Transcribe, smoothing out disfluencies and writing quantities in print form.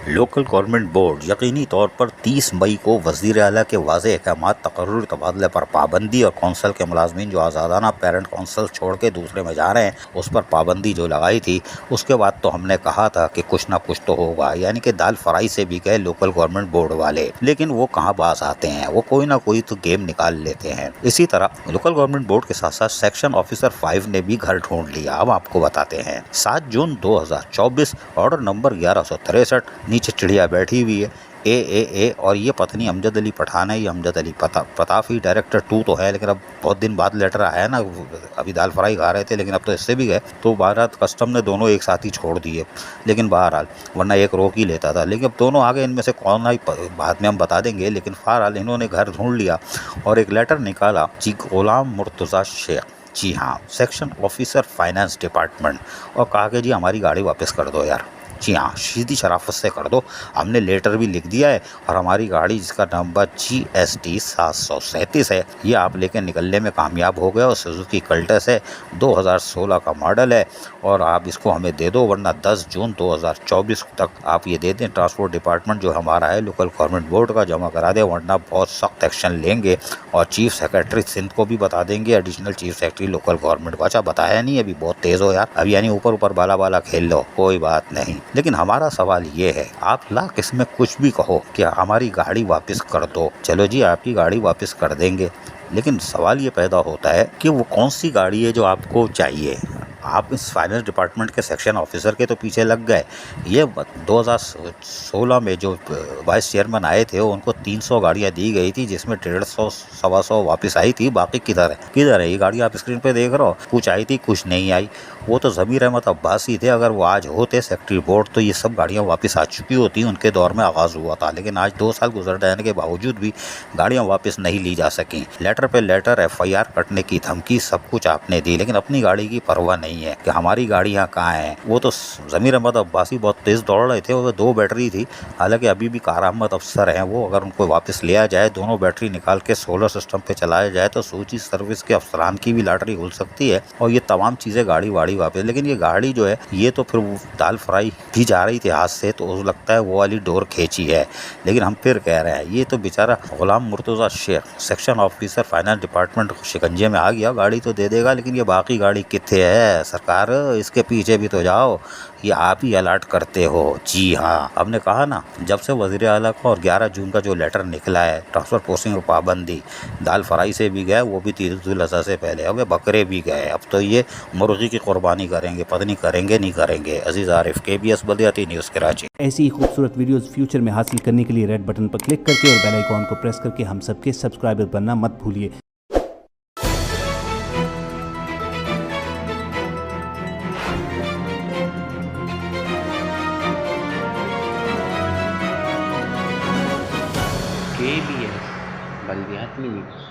Local government board यकीनी तौर पर 30 मई को वज़ीर आला के वाज़ेह अहकामात तकर्रुरी तबादले पर पाबंदी और कौंसल के मुलाजमीन जो आज़ादाना पेरेंट कौंसल छोड़ के दूसरे में जा रहे हैं उस पर पाबंदी जो लगाई थी, उसके बाद तो हमने कहा था कि कुछ ना कुछ तो होगा, यानी कि दाल फ्राई से भी गए लोकल गवर्नमेंट बोर्ड वाले, लेकिन वो कहाँ बाज आते हैं, वो कोई ना कोई तो गेम निकाल लेते हैं। इसी तरह लोकल गवर्नमेंट बोर्ड के साथ साथ सेक्शन ऑफिसर 5 ने भी घर ढूंढ लिया। अब आपको बताते हैं 7 जून 2024 ऑर्डर नंबर 1163, नीचे चिड़िया बैठी हुई है ए और ये पत्नी अमजद अली पठान है। ये अमजद अली प्रताप ही डायरेक्टर 2 तो है, लेकिन अब बहुत दिन बाद लेटर आया ना, अभी दाल फ्राई खा रहे थे लेकिन अब तो इससे भी गए, तो भारत कस्टम ने दोनों एक साथ ही छोड़ दिए, लेकिन बहरहाल वरना एक रोक ही लेता था, लेकिन अब दोनों आगे, इनमें से कौन आई बाद में हम बता देंगे, लेकिन बहरहाल इन्होंने घर ढूंढ लिया और एक लेटर निकाला जी गुलाम मुर्तज़ा शेख, जी हाँ, सेक्शन ऑफिसर फाइनेंस डिपार्टमेंट, और कहा कि जी हमारी गाड़ी वापस कर दो यार, जी हाँ, सीधी शराफत से कर दो, हमने लेटर भी लिख दिया है और हमारी गाड़ी जिसका नंबर GST 737 है, ये आप लेके निकलने में कामयाब हो गए और सुजुकी कल्टस है, 2016 का मॉडल है और आप इसको हमें दे दो, वरना 10 जून 2024 तक आप ये दे दें, ट्रांसपोर्ट डिपार्टमेंट जो हमारा है लोकल गवर्नमेंट बोर्ड का जमा करा दे, वरना बहुत सख्त एक्शन लेंगे और चीफ सेक्रेटरी सिंध को भी बता देंगे, additional chief secretary local government को। अच्छा बताया नहीं, अभी बहुत तेज़ हो यार, अभी यानी ऊपर ऊपर बाला बाला खेल लो, कोई बात नहीं, लेकिन हमारा सवाल ये है, आप लाख इसमें कुछ भी कहो कि हमारी गाड़ी वापस कर दो, चलो जी आपकी गाड़ी वापस कर देंगे, लेकिन सवाल ये पैदा होता है कि वो कौन सी गाड़ी है जो आपको चाहिए। आप इस फाइनेंस डिपार्टमेंट के सेक्शन ऑफिसर के तो पीछे लग गए। ये 2016 में जो वाइस चेयरमैन आए थे उनको 300 गाड़ियां दी गई थी, जिसमें 150 सवा सौ वापस आई थी, बाकी किधर है ये गाड़ी, आप स्क्रीन पे देख रहे हो, कुछ आई थी कुछ नहीं आई। वो तो ज़मीर अहमद अब्बासी थे, अगर वो आज होते सेक्रेटरी बोर्ड तो ये सब गाड़ियाँ वापस आ चुकी होती, उनके दौर में आगाज़ हुआ था, लेकिन आज 2 साल गुजर जाने के बावजूद भी गाड़ियाँ वापस नहीं ली जा सकी। लेटर पे लेटर, FIR कटने की धमकी, सब कुछ आपने दी, लेकिन अपनी गाड़ी की परवाह नहीं है कि हमारी गाड़ियाँ कहाँ हैं। वो तो ज़मीर अहमद अब्बासी बहुत तेज़ दौड़ रहे थे, वो 2 बैटरी थी, हालांकि अभी भी कार अहमद अफसर हैं वो, अगर उनको वापस लिया जाए, दोनों बैटरी निकाल के सोलर सिस्टम पे चलाया जाए तो सूची सर्विस के अफसरान की भी लॉटरी खुल सकती है और ये तमाम चीज़ें गाड़ी वाड़ी वापस। लेकिन ये गाड़ी जो है ये तो फिर दाल फ्राई भी जा रही थी हाथ से, तो लगता है वो वाली डोर खींची है, लेकिन हम फिर कह रहे हैं ये तो बेचारा Ghulam Murtaza Sheikh section officer finance department शिकंजे में आ गया, गाड़ी तो दे देगा, लेकिन ये बाकी गाड़ी कितने है सरकार, इसके पीछे भी तो जाओ, ये आप ही अलर्ट करते हो। जी हाँ, हमने कहा ना, जब से वज़ीर आला का और 11 जून का जो लेटर निकला है ट्रांसफ़र पोस्टिंग और पाबंदी, दाल फ्राई से भी गए, वो भी तीज-उल अज़हा से पहले, अब बकरे भी गए, अब तो ये मुर्गी की कुर्बानी करेंगे, पता नहीं करेंगे नहीं करेंगे। अजीज़ आरिफ, KBS बल्दियाती न्यूज़ कराची। ऐसी ही खूबसूरत वीडियोस फ्यूचर में हासिल करने के लिए रेड बटन पर क्लिक करके और बेल आइकॉन को प्रेस करके हम सबके सब्सक्राइबर बनना मत भूलिए। KBS बल्दियाती न्यूज़।